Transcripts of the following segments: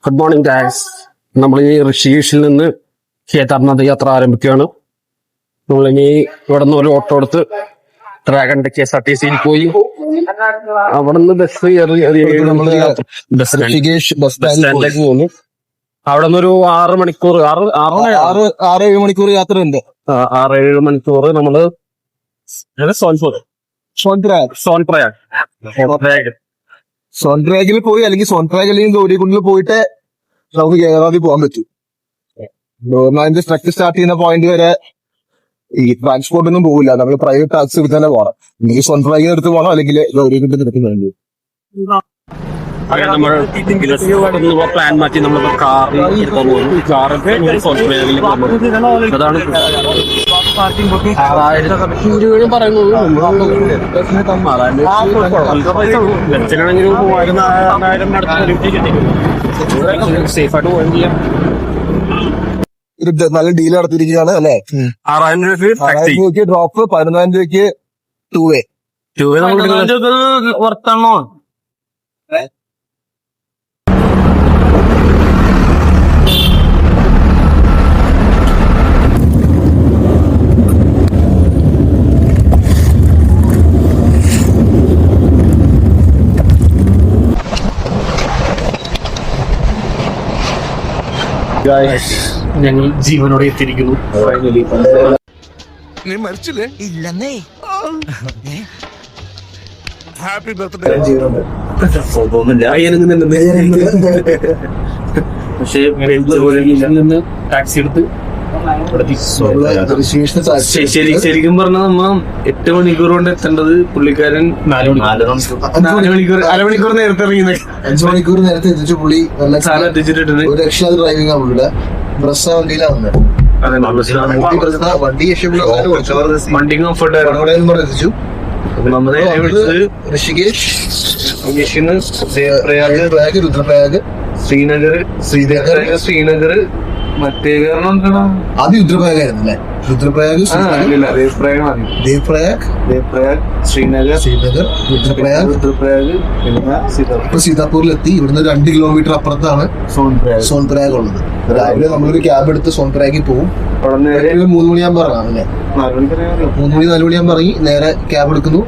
Good morning guys. നമ്മൾ ഈ ഋഷികേഷിൽ നിന്ന് കേദാർനാഥ് യാത്ര ആരംഭിക്കുകയാണ്. നമ്മളിനി ഇവിടെ നിന്ന് ഒരു ഓട്ടോ എടുത്ത് ഡ്രാഗണിന്റെ KSRTCയിൽ പോയി അവിടെ നിന്ന് ബസ് ബസ് സ്റ്റാൻഡിലേക്ക് പോകുന്നു. അവിടെ നിന്ന് ഒരു 6 മണിക്കൂർ 6-7 മണിക്കൂർ യാത്ര ഉണ്ട്. 6-7 മണിക്കൂർ നമ്മള് സോൻപ്രയാഗിൽ പോയി അല്ലെങ്കിൽ സോൻപ്രയാഗ് അല്ലെങ്കിൽ ഗൗരികുണ്ടിൽ പോയിട്ട് നമുക്ക് കേരളത്തിൽ പോകാൻ പറ്റും. ഗവൺമെന്റ് ട്രക്ക് സ്റ്റാർട്ട് ചെയ്യുന്ന പോയിന്റ് വരെ ഈ ട്രാൻസ്പോർട്ടൊന്നും പോകില്ല. നമ്മൾ പ്രൈവറ്റ് ടാക്സി എടുത്ത് തന്നെ പോകണം. ഈ സോൻപ്രയാഗിന് എടുത്ത് പോകണം അല്ലെങ്കിൽ ഗൗരികുണ്ടിന് എടുത്ത് വേണ്ടി. നമ്മൾ പ്ലാൻ മാറ്റി നമ്മളിപ്പോ കാറൊക്കെ അതാണ് 6,000 പറയുന്നത്. ബസ്സിനാണെങ്കിൽ 3,000 സേഫായിട്ട് പോവുകയും ചെയ്യാം. ഒരു നല്ല ഡീൽ നടത്തിയിരിക്കുകയാണ് അല്ലെ. 6,000 രൂപയ്ക്ക് ഡ്രോപ്പ്, 11,000 രൂപയ്ക്ക് ടൂ വേ വർത്താണോ. ഞങ്ങൾ ജീവനോടെ എത്തിയിരിക്കുന്നു. ഫൈനലി നീ മരിച്ചില്ലേ? ഇല്ലെന്നേ. Happy birthday. പക്ഷേ ടാക്സി എടുത്ത് ശരിക്കും പറഞ്ഞാൽ നമ്മ 8 മണിക്കൂർ കൊണ്ട് എത്തേണ്ടത് പുള്ളിക്കാരൻ 4 മണിക്കൂർ അരമണിക്കൂർ നേരത്തെ ഇറങ്ങി. 5 മണിക്കൂർ നേരത്തെ എത്തിച്ചു പുള്ളി. സാധനം എത്തിച്ചിട്ടുണ്ട്. ഒരു രക്ഷാ ഡ്രൈവിംഗ് ആണ് പുള്ളിയുടെ. ബ്രസ്സ വണ്ടിയിലാണ് വണ്ടി കംഫർട്ട് എത്തിച്ചു. ഋഷികേഷ്, ദേവപ്രയാഗ്, രുദ്രപ്രയാഗ്, ശ്രീനഗർ മറ്റേ ആദ്യം രുദ്രപ്രയാഗായിരുന്നു അല്ലെ. രുദ്രപ്രയാഗ്, ദേവപ്രയാഗ്, ശ്രീനഗർ, രുദ്രപ്രയാഗ്, ഇപ്പൊ സീതാപൂരിലെത്തി. ഇവിടുന്ന് 2 കിലോമീറ്റർ അപ്പുറത്താണ് സോൻപ്രയാഗ് ഉള്ളത്. രാവിലെ നമ്മളൊരു ക്യാബ് എടുത്ത് സോൻപ്രയാഗിൽ പോകും. 3 മണിയാകുമ്പോൾ ഇറങ്ങാം അല്ലെ. 3-4 മണിയാകുമ്പോൾ ഇറങ്ങി നേരെ ക്യാബ് എടുക്കുന്നു,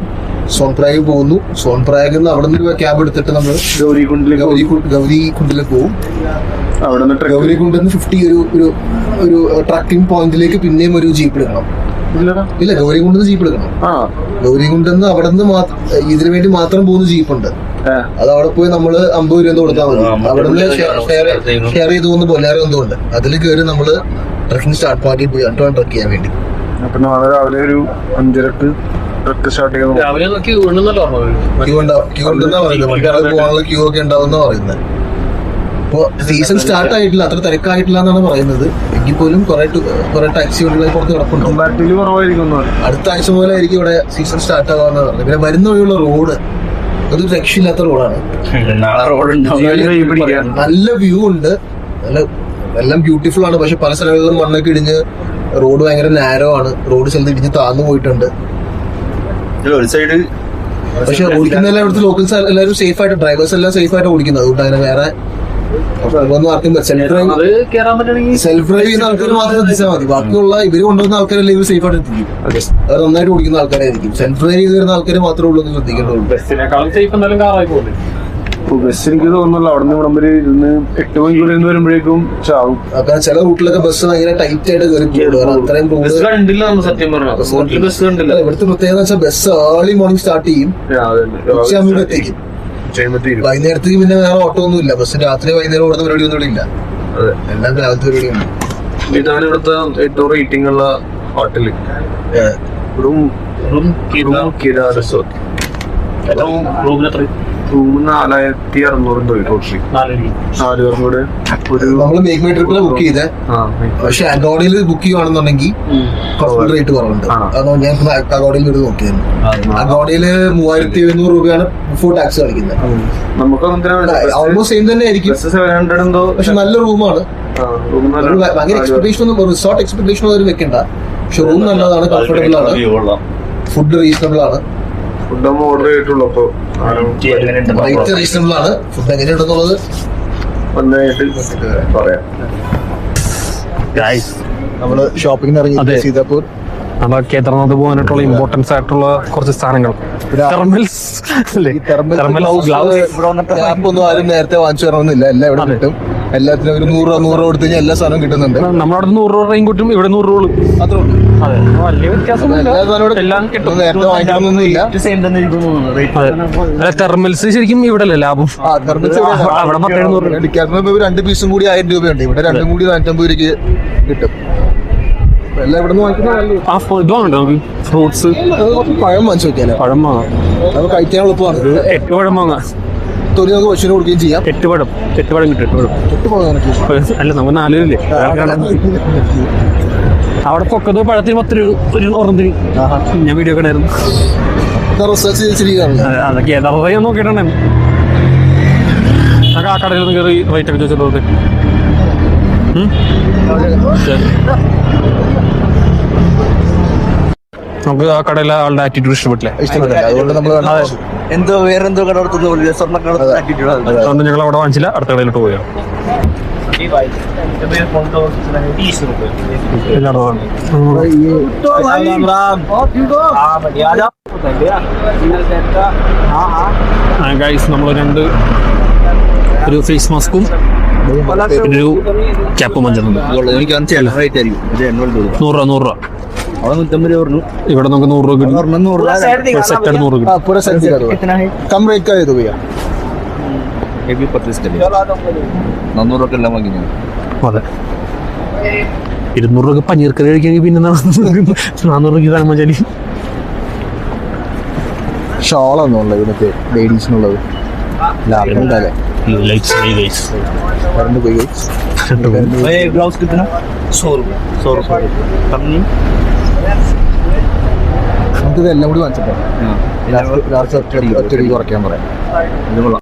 സോൻപ്രയാഗ് പോകുന്നു. സോൻപ്രയാഗിൽ നിന്ന് അവിടെ നിന്ന് ക്യാബ് എടുത്തിട്ട് നമ്മൾ ഗൗരികുണ്ടിലേക്ക് പോകും. ഗൗരികുണ്ടിൽ നിന്ന് 50 ഒരു ട്രക്കിംഗ് പോയിന്റിലേക്ക് പിന്നെയും ഒരു ജീപ്പ് എടുക്കണം. ഇല്ല, ഗൗരികുണ്ടിൽ നിന്ന് ജീപ്പ് എടുക്കണം. ഗൗരികുണ്ടിൽ നിന്ന് അവിടെ നിന്ന് ഇതിനു വേണ്ടി മാത്രം പോകുന്ന ജീപ്പുണ്ട്. അത് അവിടെ പോയി നമ്മള് 50 രൂപ കൊടുത്താൽ മതി. അവിടെ നിന്ന് ഷെയർ ചെയ്ത് പോകുന്ന ബൊലേറോ എന്തോ ഉണ്ട്. അതിൽ കയറി നമ്മള് ട്രക്കിംഗ് സ്റ്റാർട്ട് പോയിന്റിൽ പോയി അണ്ടോൺ ട്രക്ക് ചെയ്യാൻ വേണ്ടി. അപ്പൊ നാളെ രാവിലെ ഒരു 5:30 ട്രക്ക് സ്റ്റാർട്ട് ചെയ്യുന്നത്. ക്യൂ ഒക്കെ ഉണ്ടാവുന്ന പറയുന്നത്. ഇപ്പൊ സീസൺ സ്റ്റാർട്ട് ആയിട്ടില്ല, അത്ര തിരക്കായിട്ടില്ല എന്നാണ് പറയുന്നത്. എങ്കിൽ പോലും കുറെ ടാക്സി വണ്ടികളൊക്കെ പുറത്ത് കിടപ്പുണ്ട്. അടുത്ത ആഴ്ച പോലെ ആയിരിക്കും ഇവിടെ സീസൺ സ്റ്റാർട്ട് ആവാന്ന് പറഞ്ഞത്. പിന്നെ വരുന്ന വഴിയുള്ള റോഡ് അതൊരു രക്ഷയില്ലാത്ത റോഡാണ്. നല്ല വ്യൂ ഉണ്ട്, എല്ലാം ബ്യൂട്ടിഫുൾ ആണ്. പക്ഷെ പല സ്ഥലങ്ങളിലും മണ്ണൊക്കെ ഇടിഞ്ഞ് റോഡ് ഭയങ്കര നാരോ ആണ്. റോഡ് സ്ഥലത്ത് ഇടിഞ്ഞ് താന്നു പോയിട്ടുണ്ട്. പക്ഷെ ഓടിക്കുന്നതെല്ലാം ഇവിടുത്തെ ലോക്കൽസ് എല്ലാവരും സേഫ് ആയിട്ട്, ഡ്രൈവേഴ്സ് എല്ലാം സേഫ് ആയിട്ട് ഓടിക്കുന്നത്. അതുകൊണ്ട് അങ്ങനെ വേറെ സെൽഫ് ഡ്രൈവ് ചെയ്യുന്ന ആൾക്കാർ മാത്രം എത്തിച്ചാൽ മതി. ബാക്കിയുള്ള ഇവര് കൊണ്ടുവന്ന ആൾക്കാരെല്ലാം ഇവർ സേഫ് ആയിട്ട് എത്തിക്കും. അവർ നന്നായിട്ട് ഓടിക്കുന്ന ആൾക്കാരായിരിക്കും. സെൽഫ് ഡ്രൈവ് ചെയ്ത് വരുന്ന ആൾക്കാർ മാത്രമേ ഉള്ളൂ എന്ന് ശ്രദ്ധിക്കേണ്ടതുള്ളൂ. ബസ് എനിക്ക് തോന്നുന്നില്ല അവിടെ നിന്ന് ഇവിടം വരെ 8 മണിക്കൂർ വരുമ്പോഴേക്കും ചാവും. കാരണം ചില റൂട്ടിലൊക്കെ ബസ് ഭയങ്കര ടൈറ്റ് ആയിട്ട് കയറി പോകും. അത്രയും സത്യം പറഞ്ഞാൽ ഇവിടുത്തെ പ്രത്യേകത വെച്ചാൽ ബസ് ഏർലി മോർണിംഗ് സ്റ്റാർട്ട് ചെയ്യും, ഉച്ചയാകുമ്പോൾ എത്തിക്കും. വൈകുന്നേരത്തേക്ക് പിന്നെ വേറെ ഓട്ടോ ഒന്നും ഇല്ല. ബസ് രാത്രി വൈകുന്നേരം ഓടുന്ന പരിപാടി ഒന്നും ഇല്ല. എല്ലാം രാവിലത്തെ പരിപാടിയുണ്ട്. ഇതാണ് ഇവിടുത്തെ ഏറ്റവും റേറ്റിംഗ് ഉള്ള ഹോട്ടല്. റൂം 4,600 കൂടെ. നമ്മള് മേക്ക് മൈ ട്രിപ്പില് ബുക്ക് ചെയ്തേ. പക്ഷെ അഗോഡയിൽ ബുക്ക് ചെയ്യുവാണെന്നുണ്ടെങ്കിൽ കുറച്ച് റേറ്റ് കുറവുണ്ട്. അതുകൊണ്ട് ഞാൻ അഗോഡയിൽ എടുത്ത് നോക്കിയായിരുന്നു. അഗോഡയില് 3,700 രൂപയാണ് ബിഫോർ ടാക്സ് കാണിക്കുന്നത്. ഓൾമോസ്റ്റ് സെയിം തന്നെ ആയിരിക്കും. പക്ഷെ നല്ല റൂമാണ്. ഭയങ്കര എക്സ്പെക്ടേഷൻ ഒന്നും, റിസോർട്ട് എക്സ്പെക്ടേഷൻ ഒന്നും വെക്കണ്ട. പക്ഷെ റൂം നല്ലതാണ്, കംഫർട്ടബിൾ ആണ്, ഫുഡ് റീസണബിൾ ആണ്. ഫുഡ് ഓർഡർ ചെയ്തിട്ടുള്ളൂ. അപ്പൊ റേറ്റ് റീസണബിൾ ആണ്. ഫുഡ് എങ്ങനെയുണ്ടെന്നുള്ളത് പറയാം. നമ്മള് ഷോപ്പിംഗ് ഇറങ്ങി അതെ. സീതാപൂർ അപ്പൊ കേദാർനാഥ് പോകാനായിട്ടുള്ള ഇമ്പോർട്ടൻസ് ആയിട്ടുള്ള കുറച്ച് സാധനങ്ങൾ തെർമൽസ് അല്ലേ? തെർമൽ ഗ്ലൗസ് ക്യാപ്പ് ഒന്നും ആരും നേരത്തെ വാങ്ങിച്ചു തരണമെന്നില്ല, എല്ലാം ഇവിടെ കിട്ടും. എല്ലാത്തിനും ഒരു 100 രൂപ കൊടുത്തു കഴിഞ്ഞാൽ എല്ലാ സാധനവും കിട്ടുന്നുണ്ട്. നമ്മളവിടെ 100 രൂപ റേയും കിട്ടും, ഇവിടെ 100 രൂപ. അത്രേ ഉള്ളൂ. അതെ, വലിയ വ്യത്യാസമൊന്നുമില്ല. എല്ലാ സാധനവും ഇവിടെ എല്ലാം കിട്ടും. നേരത്തെ വാങ്ങിക്കണമെന്നൊന്നുമില്ല. അതെ, തെർമൽസ് ശരിക്കും ഇവിടെ അല്ലേ ലാഭം? അവിടെ 10-700 രൂപ. ഡിക്കാറിന് 2 പീസും കൂടി 1000 രൂപയുണ്ട്, ഇവിടെ 2 കൂടി 450 രൂപയ്ക്ക് കിട്ടും. എല്ലാം ഇവിടെ നിന്ന് വാങ്ങിക്കുന്നത് ആ ഇത് വാങ്ങണ്ടോ നമുക്ക്? ഫ്രൂട്ട്സ്, പഴം വാങ്ങിച്ചു വെക്കാലോ. പഴം വാങ്ങാം. അത് കഴിക്കാൻ എളുപ്പമാണ്. 8 പഴം വാങ്ങാം. തൊലി നമുക്ക് പശുവിന് കൊടുക്കുകയും ചെയ്യാം. 8 പഴം കിട്ടും. 8 പഴം അല്ല, നമുക്ക് 4 രൂപയില്ലേ? അവിടെ പൊക്കത്ത് പഴത്തിന് 10 രൂപ ഒരു ഓർമ്മത്തിന് ഞാൻ വീഡിയോ കണ്ടായിരുന്നു. റിസർച്ച് ചെയ്തിരിക്കുകയാണല്ലോ. അതൊക്കെ ഏതാ ഞാൻ നോക്കിയിട്ടുണ്ടായിരുന്നു. ആ കടയിൽ നിന്ന് കയറി റേറ്റ് ഒക്കെ ചോദിച്ചിട്ട് നമുക്ക് ആ കടയിലെ ആളുടെ ആറ്റിറ്റ്യൂഡ് ഇഷ്ടപ്പെട്ടില്ലേ? ഇഷ്ടപ്പെട്ടില്ല, അതുകൊണ്ട് നമ്മൾ എന്തോ വേറെന്തോ കട സ്വർണ്ണക്കട അതുകൊണ്ട് ഞങ്ങൾ അവിടെ വാങ്ങിച്ചില്ല, അടുത്ത കടയിലോട്ട് പോയോ. നമ്മൾ ഒരു ഫേസ് മാസ്കും ഒരു ക്യാപ്പും വാങ്ങിച്ചിട്ടുണ്ട്. എനിക്ക് റേറ്റ് ആയിരിക്കും 100 രൂപ. അവിടെ 150 രൂപ പറഞ്ഞു. ഇവിടെ നമുക്ക് 100 രൂപ കിട്ടും. 100 रहा सेट 100 रൂപ किलो. पूरा सेट दिखा दो. कितना है? कम रेट का दे दो भैया. ये भी 25 का लिया 400 രൂപ എല്ലാം വാങ്ങി ഞാൻ. അതെ, 200 രൂപ പനീർക്കറി കഴിക്കുകയാണെങ്കിൽ പിന്നെ 400 രൂപ സാധനം മതി. ഷോളാണുള്ളത് ഇവിടുത്തെ ലേഡീസിനുള്ളത്. ലാഭം ഉണ്ടല്ലേ? കറണ്ട് പോയി. ये ब्लाउज कितना? 100 रुपये. 100 रुपये कम नहीं. നമുക്കിത് എല്ലാം കൂടി വാങ്ങിച്ചിട്ടോ ഒറ്റ കുറയ്ക്കാൻ പറയാം. ഇത് കൊള്ളാം.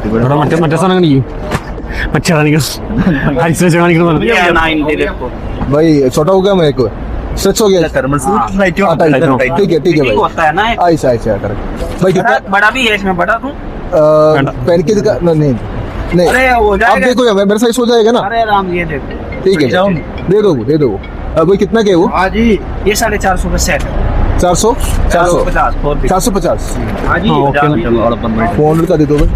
ഇവിടെ മറ്റേ സാധനം കാണിക്കും, മറ്റേ കാണിക്കണം. भाई छोटा हो गया मेरे को स्ट्रेच हो गया. ठीक है भाई. होता है ना, ऐसा करेक्ट भाई. कितना बड़ा भी है इसमें, बड़ा दूं? पहन के दिखा नहीं नहीं अरे हो आप जाएगा. देखो यार मेरा साइज हो जाएगा ना. अरे राम, ये देखो. ठीक है दे दो भाई. कितना के वो? हाँ जी, ये 450 का सेट है. 400 450 450 हाँ जी. हाँ, ओके ना. चलो और 15 मिनट. 400 का दे दो भाई.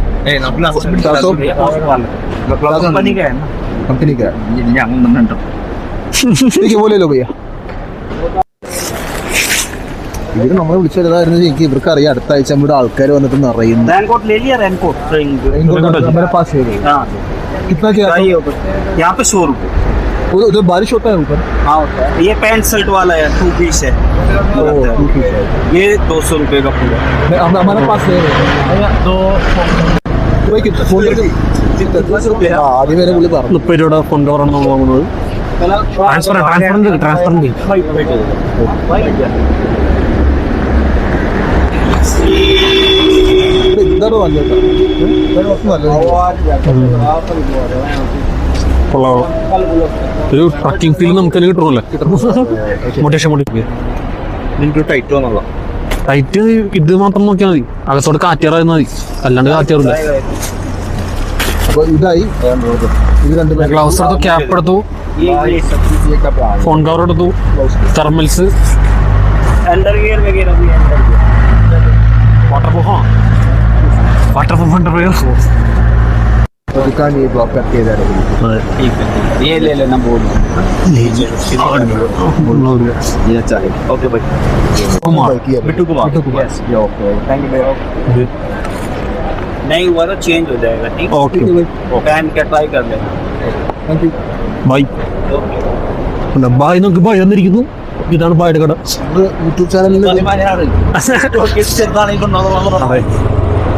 400 कंपनी का है ना. कंपनी का है. ഞാൻ വന്നിട്ടുണ്ട്. ठीक है वो ले लो भैया. ഇവര് നമ്മളെ വിളിച്ചതായിരുന്നു. എനിക്ക് ഇവർക്ക് അറിയാം അടുത്ത ആഴ്ച നമ്മുടെ ആൾക്കാർ വന്നിട്ട് നിറയുന്നു. रेनकोट ले लिया, रेनकोट. मेरे पास है. हाँ, कितना क्या है? यहाँ पे 100 रुपये. उधर बारिश होता है ऊपर. हाँ होता है. ये पैंट शर्ट वाला है, 2 पीस है. ये 200 रुपये का पूरा. हमारे पास है. दो भाई कितना ആദ്യം വരെ പുള്ളി പറഞ്ഞു. 30 രൂപയുടെ ഫോൺ കവറാണ് നമ്മൾ വാങ്ങുന്നത്. ട്രാൻസ്പെറന്റ് എന്താണ് നല്ലത്? കൊള്ളാം. ഒരു ട്രക്കിംഗ് ഫീൽ നമുക്ക് തന്നെ കിട്ടണല്ലേ? മോട്ടിവേഷൻ നിനക്ക് ടൈറ്റ് വന്നുള്ള ടൈറ്റ് ഇത് മാത്രം നോക്കിയാൽ മതി, അകത്തോട് കാറ്റേറായിരുന്നാൽ മതി, അല്ലാണ്ട് കാറ്റേറില്ല. അപ്പൊ ഇതായി ഇത് രണ്ട് ഗ്ലൗസ് എടുത്തു, ക്യാപ്പ് എടുത്തു, ഫോൺ കവർ എടുത്തു, തെർമൽസ്, अंडरवियर वगैरह भी है. Water proof underwear. दुकान ये ब्लॉक करके इधर है. ये ले लेना बोल. ये अच्छा है. ओके भाई. Kumar Bittu Kumar. Yes. Okay, thank you भाई. नहीं हुआ तो चेंज हो जाएगा. ठीक ഓക്കെ पहन के ट्राई कर लेना. Thank you. ബൈ. ബായ് നോക്കി ബായ് വന്നിരിക്കുന്നു. ഇതാണ് ബായുടെ കട. യൂട്യൂബ് ചാനലിൽ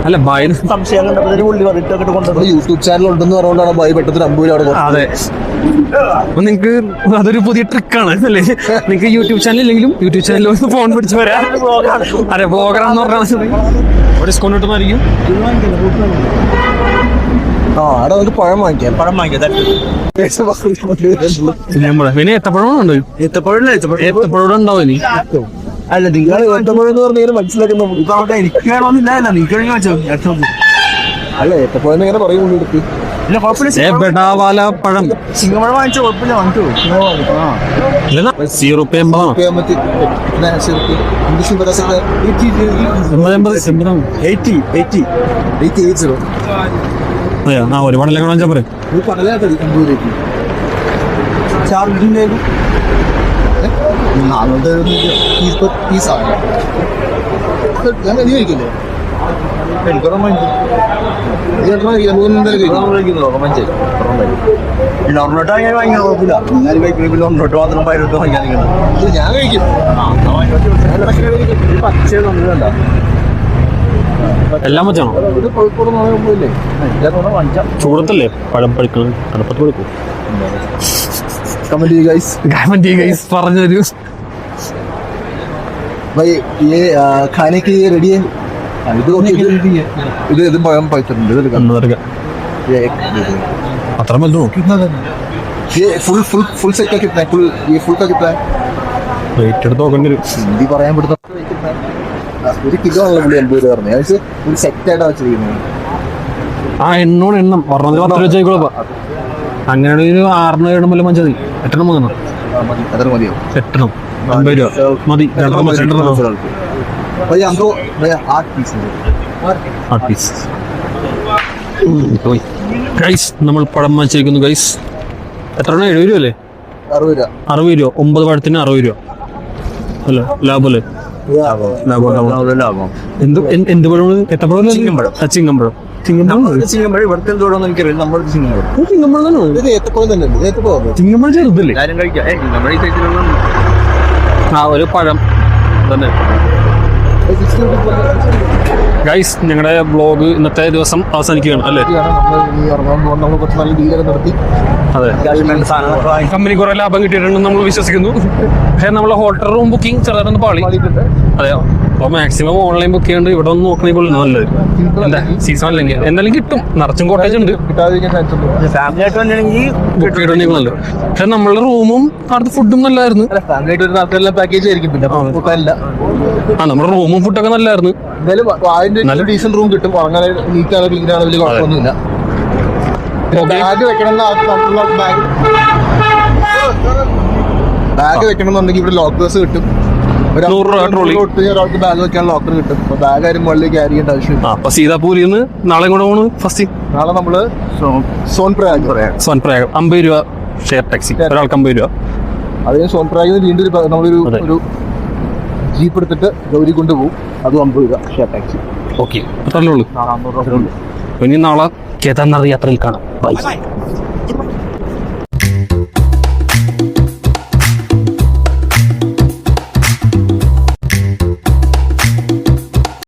അല്ല ബായിന് യൂട്യൂബ് ചാനൽ ഉണ്ടെന്ന് പറഞ്ഞുകൊണ്ടാണ് ബൈ പെട്ടെന്ന് 50 അവിടെ കൊടുത്തത്. അതെ, അപ്പൊ നിങ്ങക്ക് അതൊരു പുതിയ ട്രിക്കാണ് അല്ലേ? നിങ്ങക്ക് യൂട്യൂബ് ചാനൽ ഇല്ലെങ്കിലും യൂട്യൂബ് ചാനലിൽ ഒന്ന് ഫോൺ പിടിച്ച് വരാം. അതെ, ബ്ലോഗറാന്ന് പറഞ്ഞാൽ ഡിസ്കൗണ്ട് കിട്ടുന്നതായിരിക്കും. ആ അവിടെ നമുക്ക് പഴം വാങ്ങിക്കാം. പഴം വാങ്ങിക്കാം. പിന്നെ ഏത്തപ്പഴമുണ്ട്. ഏത്തപ്പഴം ഉണ്ടാവും ഇനി. അല്ല നിങ്ങൾ ഏത്തപ്പഴം എന്ന് പറഞ്ഞാൽ മനസ്സിലാക്കുന്ന എനിക്ക് വേണമെന്നില്ല. നീ കഴിഞ്ഞ വെച്ചോ. അല്ല ഏത്തപ്പഴം എങ്ങനെ പറയും എടുത്ത് ഇല്ല കുഴപ്പമില്ല. ബെഡാവാല പഴം സിംഗമഴ വാങ്ങിച്ചോ, കുഴപ്പമില്ല, വാങ്ങിച്ചോ. ആ 80 रुपये इंग्लिश में बता सकते हैं 80. ഒരുപാടല്ലേ കാണിച്ചാ പറയും वो पगला था 80 चार दिन ले लो. 30 आया ഞാൻ നീ കഴിക്കില്ലേ എനിക്കൊന്നും വാങ്ങിച്ചു. നോർമലോട്ട് വാങ്ങിയാൽ വാങ്ങിയാൽ കുഴപ്പമില്ല. ഞാൻ കഴിക്കുന്നത് നോർമലോട്ട് മാത്രം പൈരത്ത് വാങ്ങിയാൽ ഞാൻ കഴിക്കും പച്ച നമ്മളല്ല എല്ലാം വെച്ചാണോ ഇത് കോഴിക്കോട് നോക്കുമ്പോഴല്ലേ വാങ്ങിച്ചാൽ ചൂടത്തല്ലേ പഴം പഴുക്കണം തണുപ്പത്ത് കൊടുക്കും कमेंट गाइस പറഞ്ഞൊരു भाई ये खाने के लिए रेडी है ഇത് പഴം പഴുത്തിട്ടുണ്ട് ഇത് എടുക്കാം ये एक दे दो അത്ര വലുതോ कितना था ये फुल सेट का कितना है फुल ये फुल का कितना है റേറ്റ് എടുത്ത് നോക്കേണ്ടി വരും ഹിന്ദി പറയാൻ പെടുത്ത ഒരു കിലോ ആണല്ലോ പുള്ളി 80 രൂപ പറഞ്ഞു ഞാൻ ഒരു സെറ്റ് ആയിട്ടാണ് വെച്ചിരിക്കുന്നത് ആ എണ്ണം പറഞ്ഞത് 10 രൂപ വെച്ചേക്കുള്ളൂ അങ്ങനെ ഒരു 6 ഇടുമ്പോൾ മതി 8 വാങ്ങണം അത്ര മതിയോ 8 50 രൂപ മതി भाई हमको भैया 8 पीस ഗൈസ് നമ്മൾ പഴം വാങ്ങിച്ചിരിക്കുന്നു ഗൈസ് എത്ര 70 രൂപ അല്ലേ 60 രൂപ 60 രൂപ 9 പഴത്തിന് 60 രൂപ അല്ലേ ലാഭമല്ലേ ലാഭം. എന്ത് പഴമാണ് എത്തപ്പഴം ചിങ്ങമ്പഴം സിംഗമഴ ഇവിടുത്തെ എന്തോടാന്ന് എനിക്കറിയില്ല. നമ്മുടെ സിംഗമഴ ചിങ്ങമ്പഴം തന്നെ ഇത് ഏത്തപ്പഴം തന്നെ ഏത്തപ്പഴം ചിങ്ങമ്പഴം ചെറുതല്ലേ എല്ലാരും കഴിക്കാം. സിംഗമഴ ഈ സൈസിലുള്ള ആ ഒരു പഴം തന്നെ ഗൈസ് ഞങ്ങളുടെ വ്ളോഗ് ഇന്നത്തെ ദിവസം അവസാനിക്കുകയാണ് അല്ലേ നമ്മൾ കുറച്ച് നല്ല ഡീലൊക്കെ നടത്തി അതെ സാധനങ്ങളൊക്കെ വാങ്ങി കമ്പനി കുറെ ലാഭം കിട്ടിയിട്ടുണ്ടെന്ന് നമ്മൾ വിശ്വസിക്കുന്നു പക്ഷേ നമ്മളെ ഹോട്ടൽ റൂം ബുക്കിംഗ് ചെറുതായിട്ടൊന്ന് പാളി അതെയോ അപ്പോൾ മാക്സിമം ഓൺലൈൻ ബുക്ക് ചെയ്യാണ്ട് ഇവിടെ ഒന്ന് നോക്കണമെങ്കിൽ നല്ലത് എന്താ സീസൺ അല്ലെങ്കിൽ എന്തായാലും കിട്ടും നിറച്ചും കോട്ടേജ് ഉണ്ട് കിട്ടാതെ ചാൻസ് ഉണ്ട് ഫാമിലി ആയിട്ട് വന്നിട്ടുണ്ടെങ്കിൽ ബുക്ക് ചെയ്തിട്ടുണ്ടെങ്കിൽ നല്ലത് പക്ഷെ നമ്മളുടെ റൂമും അവിടുത്തെ ഫുഡും നല്ലായിരുന്നു ഫാമിലി ആയിട്ട് ഒരു നാട്ടിലെല്ലാം പാക്കേജ് ആയിരിക്കും പിന്നെ അല്ല ആ നമ്മുടെ റൂമും ഫുഡൊക്കെ നല്ലായിരുന്നു എന്തായാലും അതിന്റെ ഡീസന്റ് റൂം കിട്ടും അങ്ങനെ നീറ്റാണ് ക്ലീനാണ് വലിയ കുഴപ്പമൊന്നുമില്ല ബാഗ് വെക്കണം ബാഗ് വെക്കണം എന്നുണ്ടെങ്കിൽ ഇവിടെ ലോക്കേഴ്സ് കിട്ടും 100 രൂപ trolley. ഒരാൾക്ക് ബാഗ് വെക്കാൻ ലോക്കർ കിട്ടും അപ്പൊ ബാഗ് ആരും മുകളിലേക്ക് ക്യാരി ചെയ്യേണ്ട ആവശ്യമില്ല അപ്പൊ സീതാപൂരിൽ നിന്ന് നാളെ കൂടെ പോണ് ഫസ്റ്റ് നാളെ നമ്മള് സോൻപ്രയാഗ് സോൻപ്രയാഗ് 50 രൂപ ഷെയർ ടാക്സി ഒരാൾക്ക് 50 രൂപ അതിന് സോൻപ്രയാഗിൽ നിന്ന് വീണ്ടും നമ്മളൊരു അതെ. ഒരു ജീപ്പ് എടുത്തിട്ട് ഗൗരി കൊണ്ടുപോകും അത് 50 രൂപ ഷെയർ ടാക്സി ഓക്കെ അത്രല്ലേ ഉള്ളൂ ഇനി നാളെ കേദാർനാഥ് യാത്രയിൽ കാണാം ബൈ